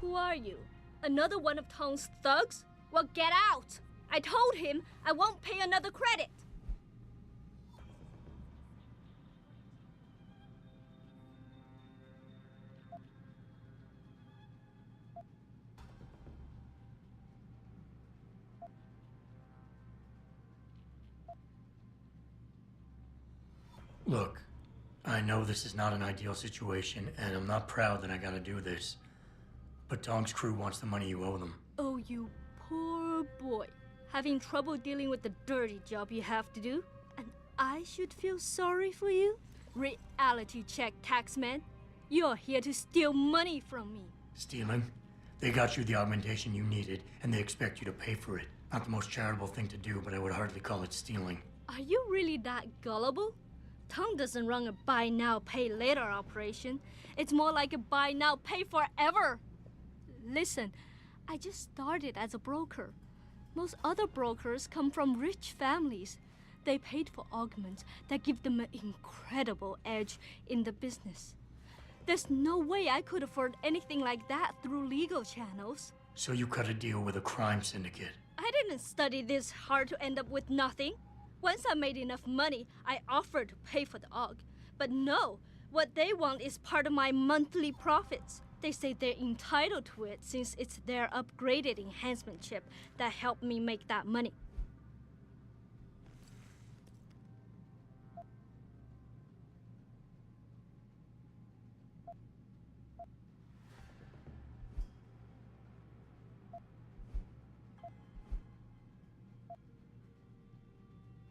Who are you? Another one of Tong's thugs? Well, get out! I told him I won't pay another credit. Look, I know this is not an ideal situation, and I'm not proud that I gotta do this. But Tong's crew wants the money you owe them. Oh, you poor boy. Having trouble dealing with the dirty job you have to do? And I should feel sorry for you? Reality check, taxman. You're here to steal money from me. Stealing? They got you the augmentation you needed, and they expect you to pay for it. Not the most charitable thing to do, but I would hardly call it stealing. Are you really that gullible? Tong doesn't run a buy now, pay later operation. It's more like a buy now, pay forever. Listen, I just started as a broker. Most other brokers come from rich families. They paid for augments that give them an incredible edge in the business. There's no way I could afford anything like that through legal channels. So you cut a deal with a crime syndicate? I didn't study this hard to end up with nothing. Once I made enough money, I offered to pay for the aug. But no, what they want is part of my monthly profits. They say they're entitled to it since it's their upgraded enhancement chip that helped me make that money.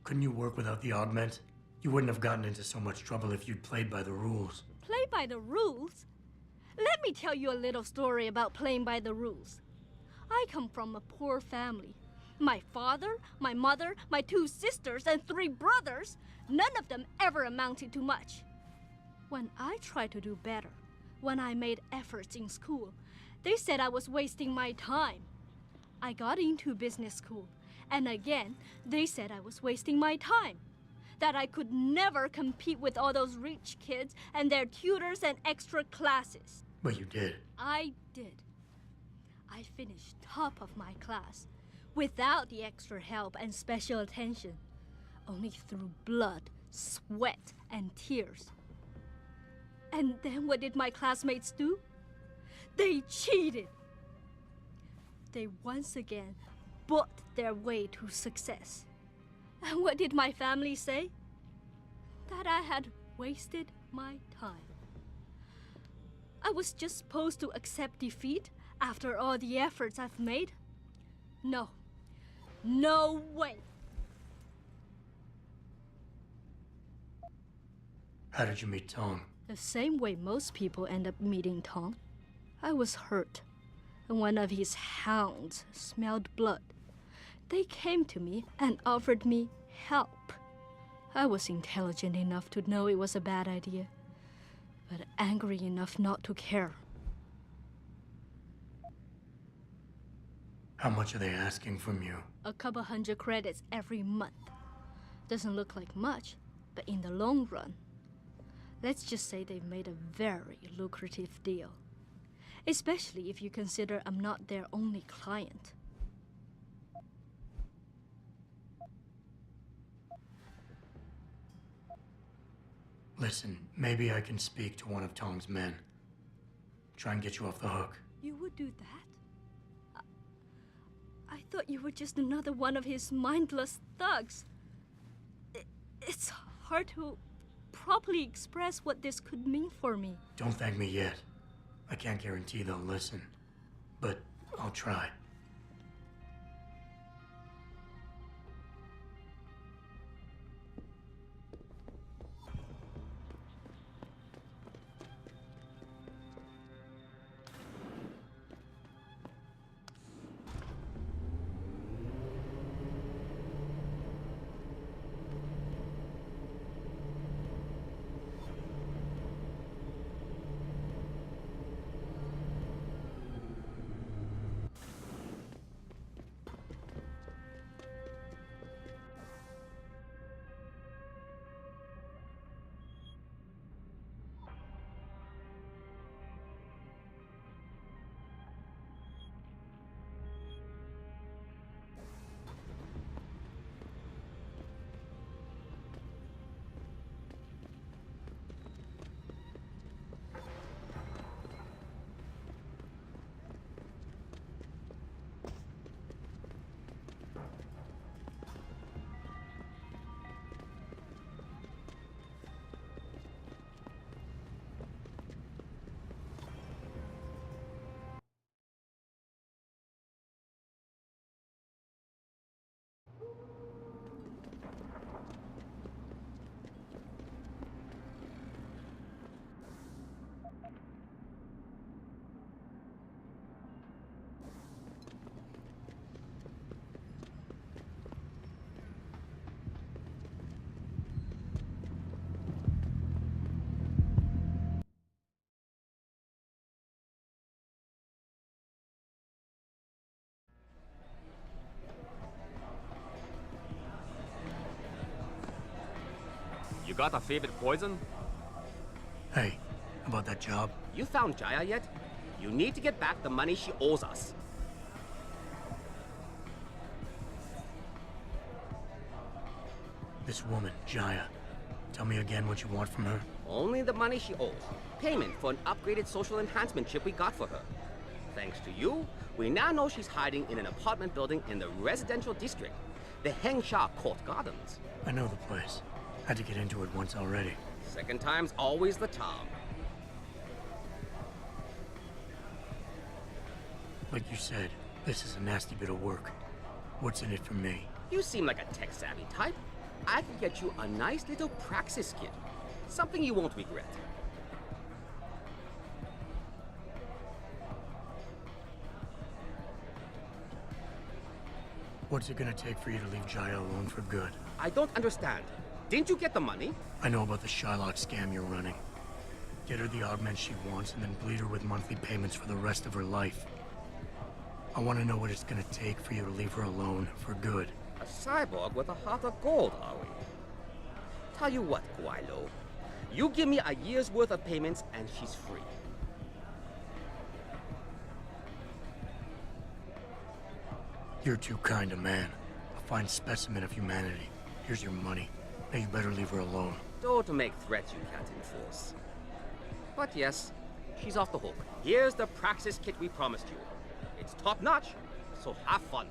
Couldn't you work without the augment? You wouldn't have gotten into so much trouble if you'd played by the rules. Play by the rules? Let me tell you a little story about playing by the rules. I come from a poor family. My father, my mother, my 2 sisters, and 3 brothers, none of them ever amounted to much. When I tried to do better, when I made efforts in school, they said I was wasting my time. I got into business school, and again, they said I was wasting my time. That I could never compete with all those rich kids and their tutors and extra classes. But you did. I did. I finished top of my class without the extra help and special attention, only through blood, sweat, and tears. And then what did my classmates do? They cheated. They once again bought their way to success. And what did my family say? That I had wasted my time. I was just supposed to accept defeat after all the efforts I've made? No. No way. How did you meet Tong? The same way most people end up meeting Tong. I was hurt, and one of his hounds smelled blood. They came to me and offered me help. I was intelligent enough to know it was a bad idea, but angry enough not to care. How much are they asking from you? A couple hundred credits every month. Doesn't look like much, but in the long run, let's just say they've made a very lucrative deal. Especially if you consider I'm not their only client. Listen, maybe I can speak to one of Tong's men. Try and get you off the hook. You would do that? I thought you were just another one of his mindless thugs. It's hard to properly express what this could mean for me. Don't thank me yet. I can't guarantee they'll listen, but I'll try. got a favorite poison? Hey, about that job? You found Jaya yet? You need to get back the money she owes us. This woman, Jaya. Tell me again what you want from her. Only the money she owes. Payment for an upgraded social enhancement chip we got for her. Thanks to you, we now know she's hiding in an apartment building in the residential district, the Hengsha Court Gardens. I know the place. Had to get into it once already. Second time's always the charm. Like you said, this is a nasty bit of work. What's in it for me? You seem like a tech-savvy type. I can get you a nice little praxis kit. Something you won't regret. What's it gonna take for you to leave Jaya alone for good? I don't understand. Didn't you get the money? I know about the Shylock scam you're running. Get her the augment she wants and then bleed her with monthly payments for the rest of her life. I want to know what it's gonna take for you to leave her alone for good. A cyborg with a heart of gold, are we? Tell you what, Guaylo. You give me a year's worth of payments and she's free. You're too kind a man. A fine specimen of humanity. Here's your money. Now you better leave her alone. Don't make threats you can't enforce. But yes, she's off the hook. Here's the praxis kit we promised you. It's top-notch, so have fun.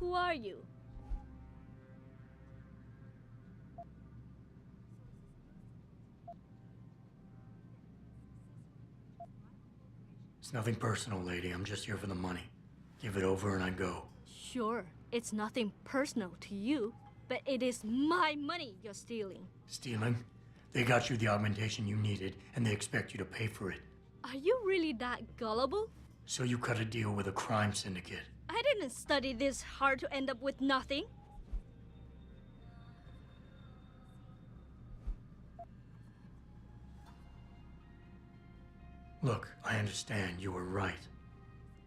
Who are you? It's nothing personal, lady. I'm just here for the money. Give it over and I go. Sure, it's nothing personal to you, but it is my money you're stealing. Stealing? They got you the augmentation you needed, and they expect you to pay for it. Are you really that gullible? So you cut a deal with a crime syndicate. I didn't study this hard to end up with nothing. Look, I understand you were right.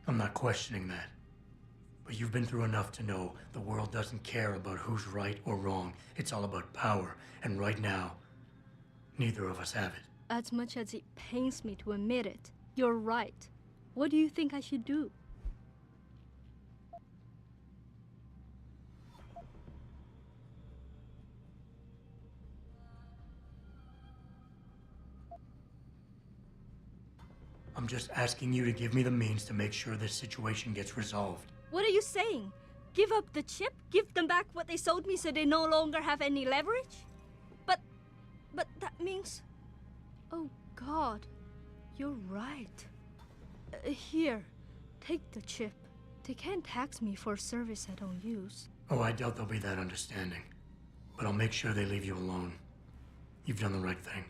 I'm not questioning that. But you've been through enough to know the world doesn't care about who's right or wrong. It's all about power. And right now, neither of us have it. As much as it pains me to admit it, you're right. What do you think I should do? I'm just asking you to give me the means to make sure this situation gets resolved. What are you saying? Give up the chip? Give them back what they sold me so they no longer have any leverage? But that means... Oh God, you're right. Here, take the chip. They can't tax me for a service I don't use. Oh, I doubt they'll be that understanding. But I'll make sure they leave you alone. You've done the right thing.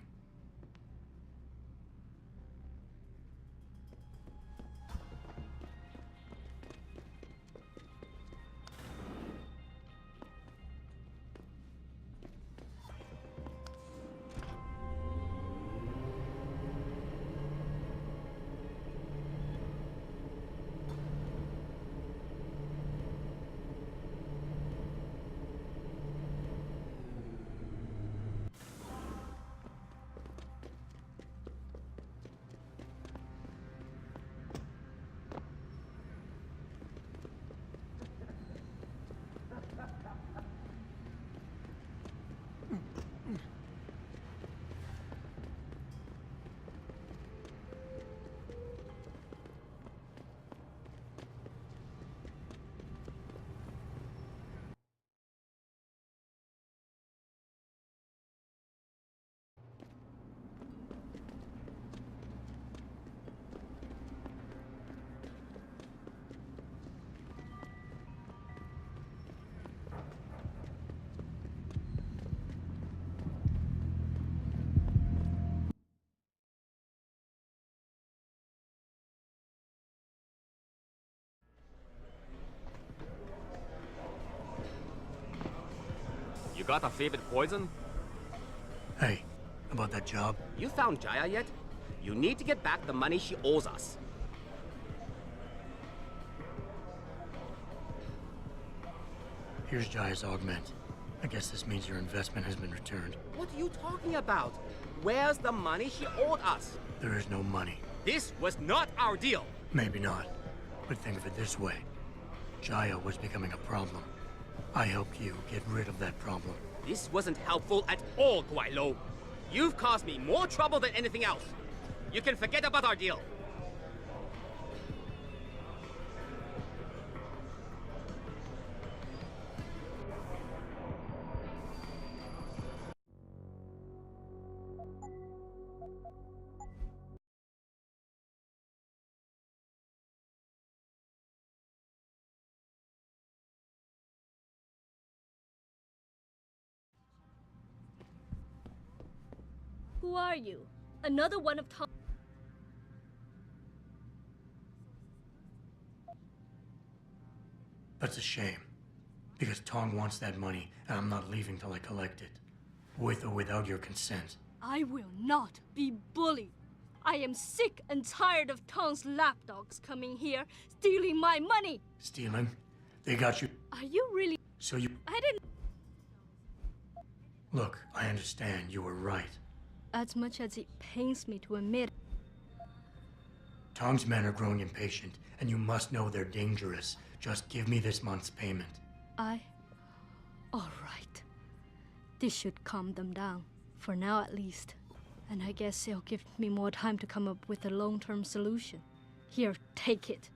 got a favorite poison? Hey, about that job? You found Jaya yet? You need to get back the money she owes us. Here's Jaya's augment. I guess this means your investment has been returned. What are you talking about? Where's the money she owed us? There is no money. This was not our deal. Maybe not. But think of it this way. Jaya was becoming a problem. I helped you get rid of that problem. This wasn't helpful at all, Guaylo. You've caused me more trouble than anything else. You can forget about our deal. Who are you? Another one of Tom. That's a shame. Because Tong wants that money, and I'm not leaving till I collect it. With or without your consent. I will not be bullied. I am sick and tired of Tong's lapdogs coming here, stealing my money. Stealing? They got you. Are you really? So you... I didn't. Look, I understand you were right. As much as it pains me to admit. Tong's men are growing impatient, and you must know they're dangerous. Just give me this month's payment. All right. This should calm them down. For now, at least. And I guess it'll give me more time to come up with a long-term solution. Here, take it.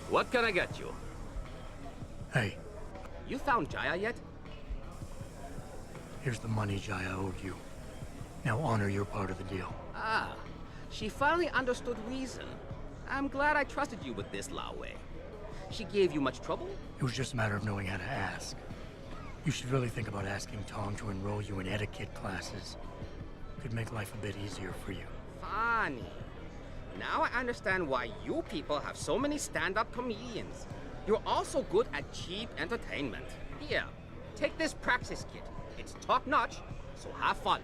What can I get you? Hey, You found Jaya yet? here's the money Jaya owed you. Now honor your part of the deal. Ah, she finally understood reason. I'm glad I trusted you with this, Lao Wei. She gave you much trouble? It was just a matter of knowing how to ask. You should really think about asking Tong to enroll you in etiquette classes. Could make life a bit easier for you. Funny. Now I understand why you people have so many stand-up comedians. You're also good at cheap entertainment. Here, take this practice kit. It's top-notch, so have fun.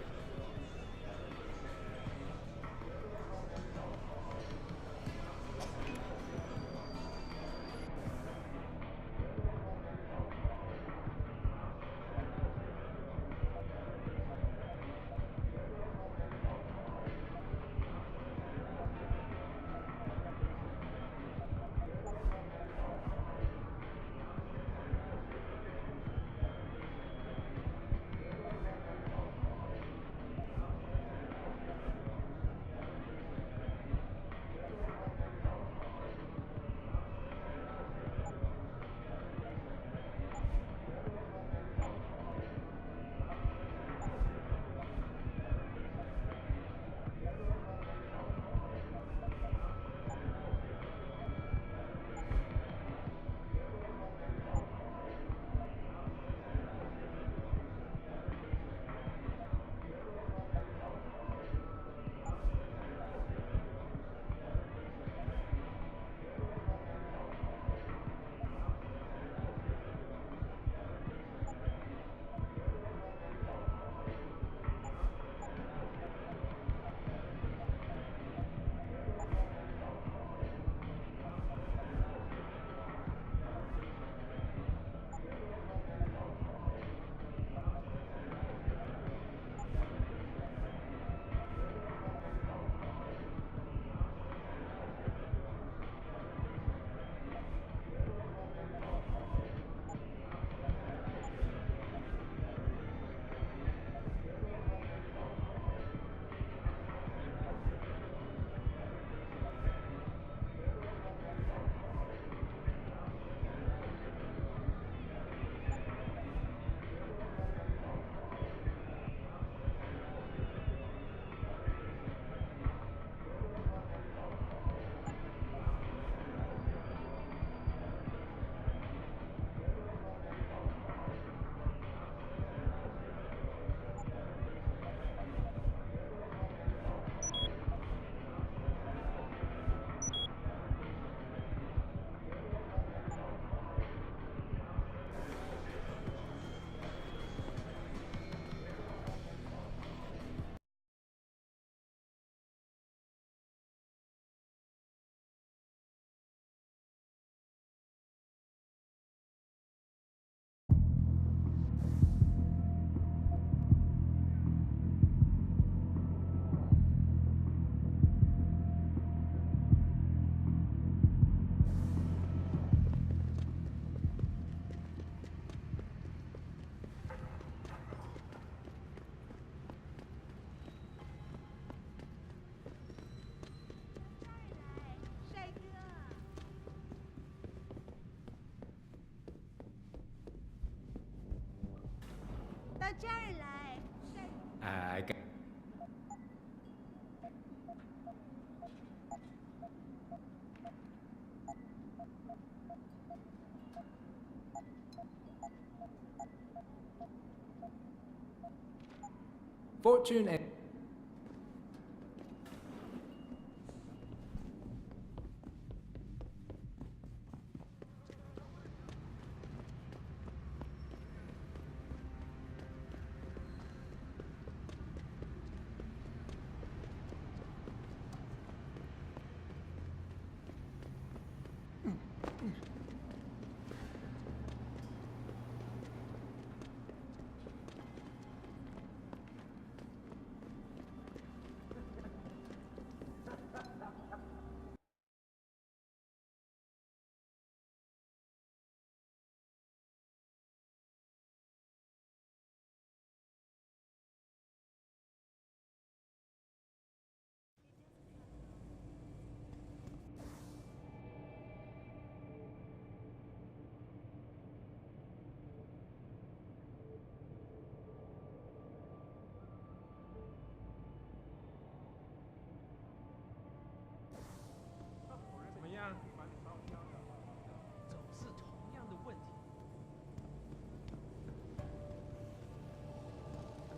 到这儿来。哎，Fortune and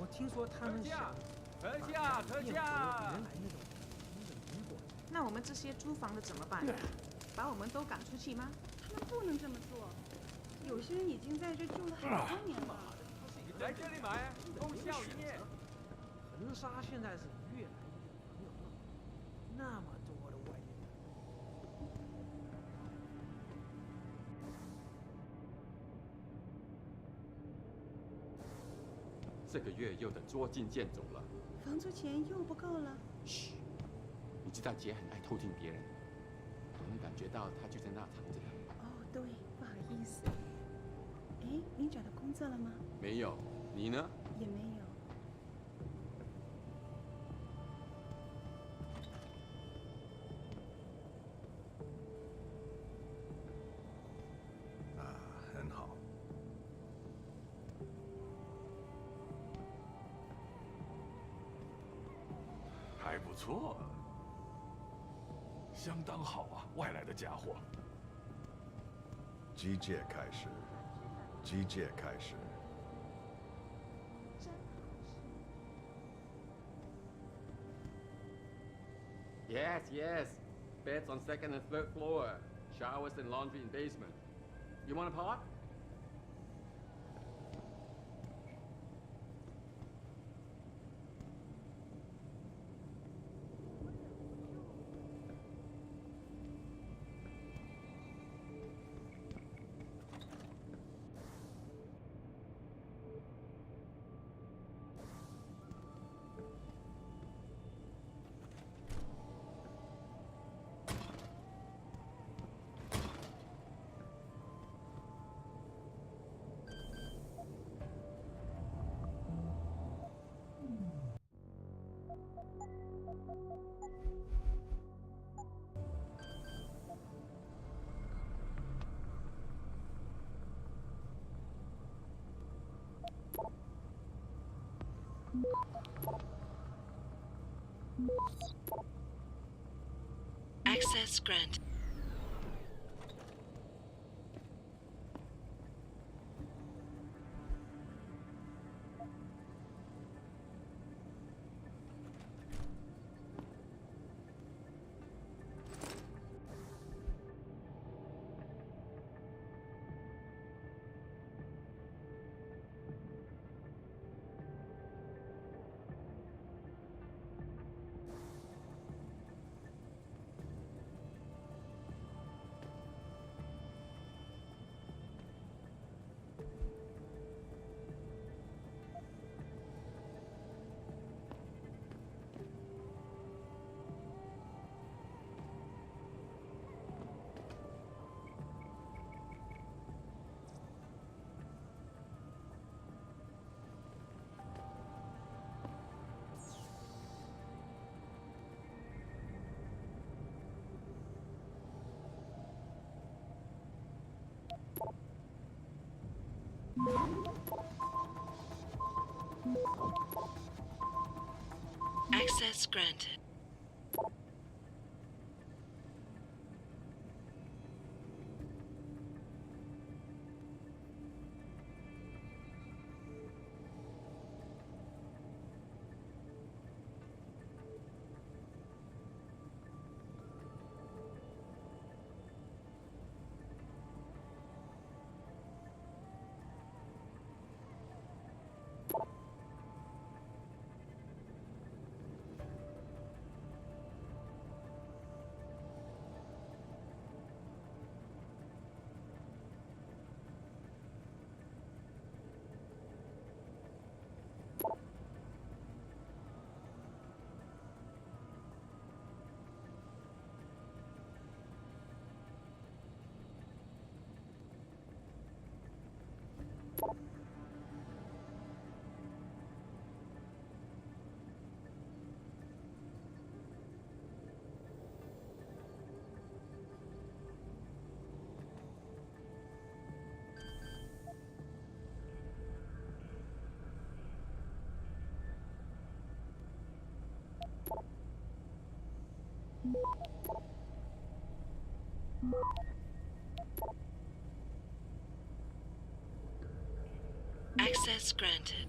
我听说他们想特价，特价！原来那种新的民国。那我们这些租房的怎么办？把我们都赶出去吗？他们不能这么做，有些人已经在这住了很多年了。来这里买，功效一面。恒沙现在是越来越没有用，那么多的外地人。这个月又得捉襟见肘了。房租钱又不够了。嘘，你知道姐很爱偷听别人，我能感觉到她就在那藏着呢。哦，对，不好意思。哎，你找到工作了吗？没有，你呢？也没有。很好。还不错，相当好啊，外来的家伙。机械开始，机械开始。Yes, yes. Beds on second and third floor. Showers and laundry in basement. You want a pot? Access granted. Access granted. Access granted.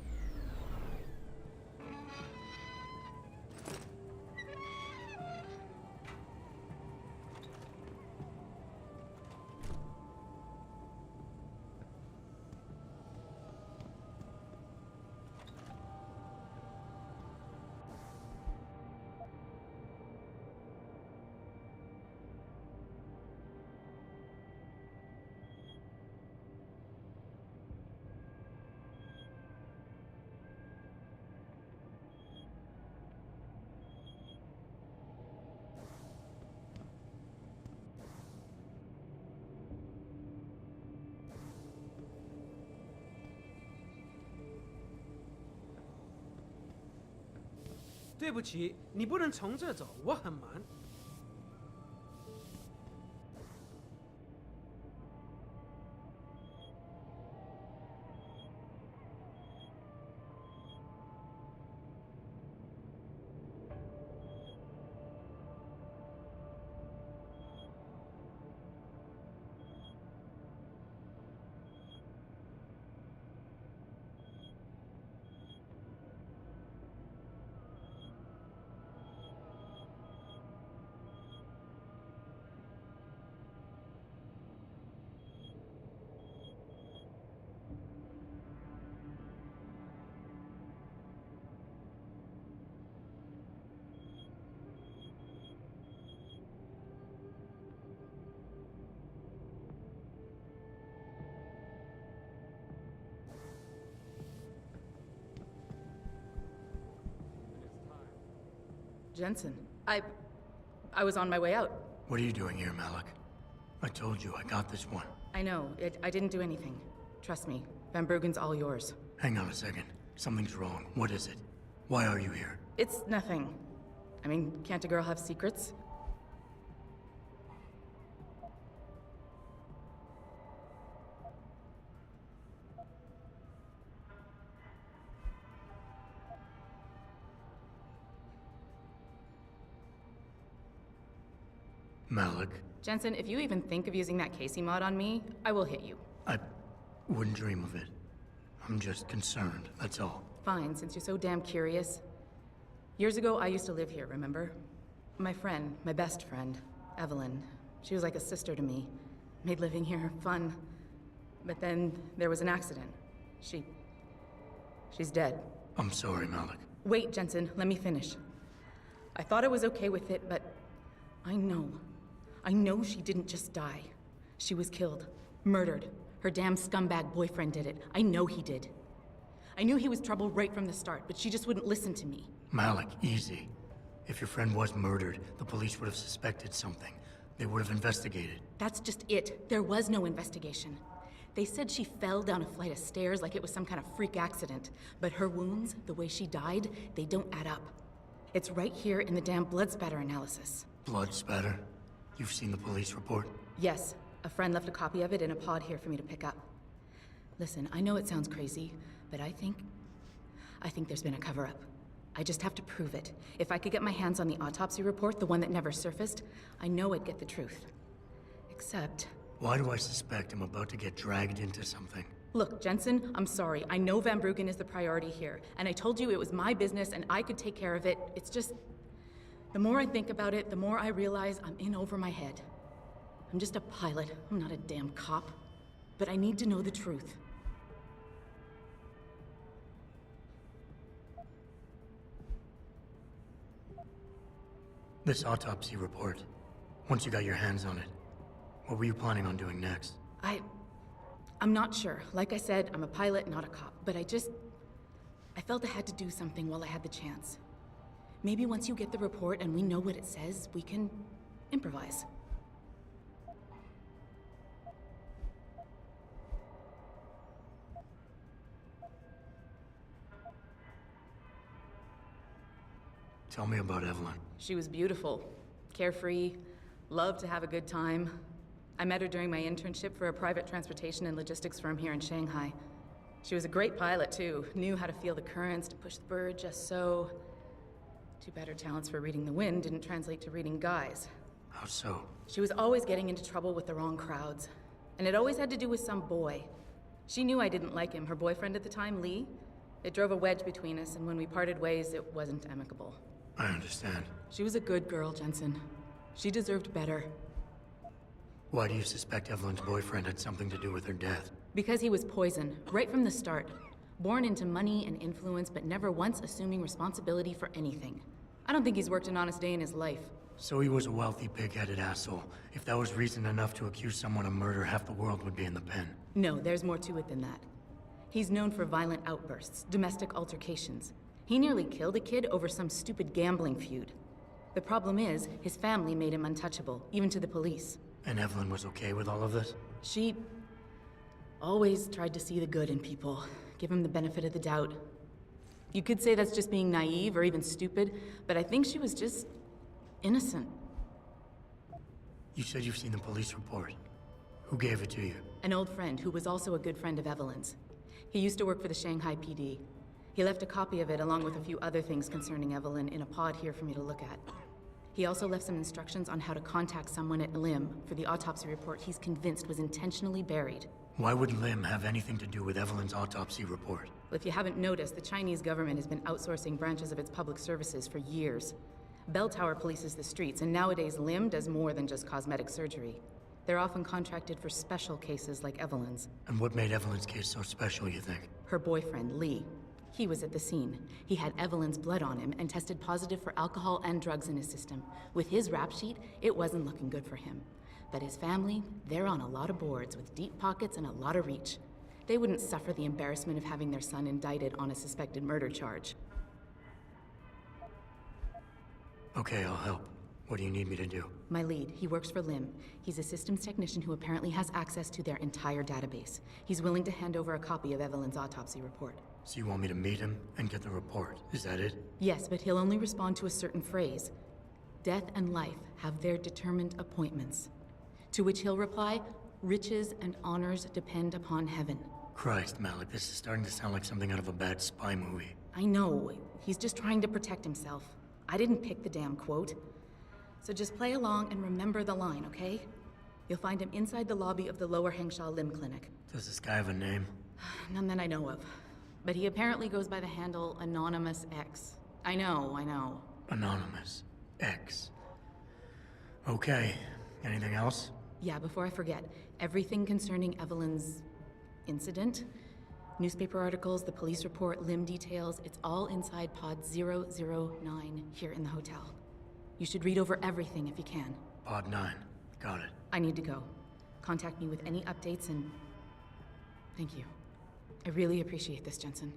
"对不起，你不能从这走，我很忙。" Jensen, I was on my way out. What are you doing here, Malik? I told you I got this one. I know. I didn't do anything. Trust me. Van Bruggen's all yours. Hang on a second. Something's wrong. What is it? Why are you here? It's nothing. I mean, can't a girl have secrets? Malik. Jensen, if you even think of using that Casey mod on me, I will hit you. I wouldn't dream of it. I'm just concerned, that's all. Fine, since you're so damn curious. Years ago, I used to live here, remember? My friend, my best friend, Evelyn. She was like a sister to me. Made living here fun. But then there was an accident. She's dead. I'm sorry, Malik. Wait, Jensen, let me finish. I thought I was okay with it, but I know she didn't just die. She was killed. Murdered. Her damn scumbag boyfriend did it. I know he did. I knew he was trouble right from the start, but she just wouldn't listen to me. Malik, easy. If your friend was murdered, the police would have suspected something. They would have investigated. That's just it. There was no investigation. They said she fell down a flight of stairs like it was some kind of freak accident. But her wounds, the way she died, they don't add up. It's right here in the damn blood spatter analysis. Blood spatter? You've seen the police report? Yes. A friend left a copy of it in a pod here for me to pick up. Listen, I know it sounds crazy, but I think there's been a cover-up. I just have to prove it. If I could get my hands on the autopsy report, the one that never surfaced, I know I'd get the truth. Except... Why do I suspect I'm about to get dragged into something? Look, Jensen, I'm sorry. I know Van Bruggen is the priority here, and I told you it was my business and I could take care of it. It's just... The more I think about it, the more I realize I'm in over my head. I'm just a pilot. I'm not a damn cop. But I need to know the truth. This autopsy report, once you got your hands on it, what were you planning on doing next? I'm not sure. Like I said, I'm a pilot, not a cop. But I felt I had to do something while I had the chance. Maybe once you get the report and we know what it says, we can improvise. Tell me about Evelyn. She was beautiful, carefree, loved to have a good time. I met her during my internship for a private transportation and logistics firm here in Shanghai. She was a great pilot, too. Knew how to feel the currents, to push the bird just so. Too bad her talents for reading the wind didn't translate to reading guys. How so? She was always getting into trouble with the wrong crowds. And it always had to do with some boy. She knew I didn't like him. Her boyfriend at the time, Lee. It drove a wedge between us, and when we parted ways, it wasn't amicable. I understand. She was a good girl, Jensen. She deserved better. Why do you suspect Evelyn's boyfriend had something to do with her death? Because he was poison, right from the start. Born into money and influence, but never once assuming responsibility for anything. I don't think he's worked an honest day in his life. So he was a wealthy, pig-headed asshole. If that was reason enough to accuse someone of murder, half the world would be in the pen. No, there's more to it than that. He's known for violent outbursts, domestic altercations. He nearly killed a kid over some stupid gambling feud. The problem is, his family made him untouchable, even to the police. And Evelyn was okay with all of this? She always tried to see the good in people, give him the benefit of the doubt. You could say that's just being naive or even stupid, but I think she was just innocent. You said you've seen the police report. Who gave it to you? An old friend who was also a good friend of Evelyn's. He used to work for the Shanghai PD. He left a copy of it along with a few other things concerning Evelyn in a pod here for me to look at. He also left some instructions on how to contact someone at LIM for the autopsy report he's convinced was intentionally buried. Why would LIM have anything to do with Evelyn's autopsy report? Well, if you haven't noticed, the Chinese government has been outsourcing branches of its public services for years. Bell Tower polices the streets, and nowadays LIM does more than just cosmetic surgery. They're often contracted for special cases like Evelyn's. And what made Evelyn's case so special, you think? Her boyfriend, Lee. He was at the scene. He had Evelyn's blood on him and tested positive for alcohol and drugs in his system. With his rap sheet, it wasn't looking good for him. But his family, they're on a lot of boards with deep pockets and a lot of reach. They wouldn't suffer the embarrassment of having their son indicted on a suspected murder charge. Okay, I'll help. What do you need me to do? My lead, he works for LIM. He's a systems technician who apparently has access to their entire database. He's willing to hand over a copy of Evelyn's autopsy report. So you want me to meet him and get the report? Is that it? Yes, but he'll only respond to a certain phrase. Death and life have their determined appointments. To which he'll reply, riches and honors depend upon heaven. Christ, Malik, this is starting to sound like something out of a bad spy movie. I know. He's just trying to protect himself. I didn't pick the damn quote. So just play along and remember the line, okay? You'll find him inside the lobby of the Lower Hengsha Limb Clinic. Does this guy have a name? None that I know of. But he apparently goes by the handle Anonymous X. I know. Anonymous X. Okay. Anything else? Yeah, before I forget, everything concerning Evelyn's incident, newspaper articles, the police report, limb details, it's all inside pod 009 here in the hotel. You should read over everything if you can. Pod 9. Got it. I need to go. Contact me with any updates and... Thank you. I really appreciate this, Jensen.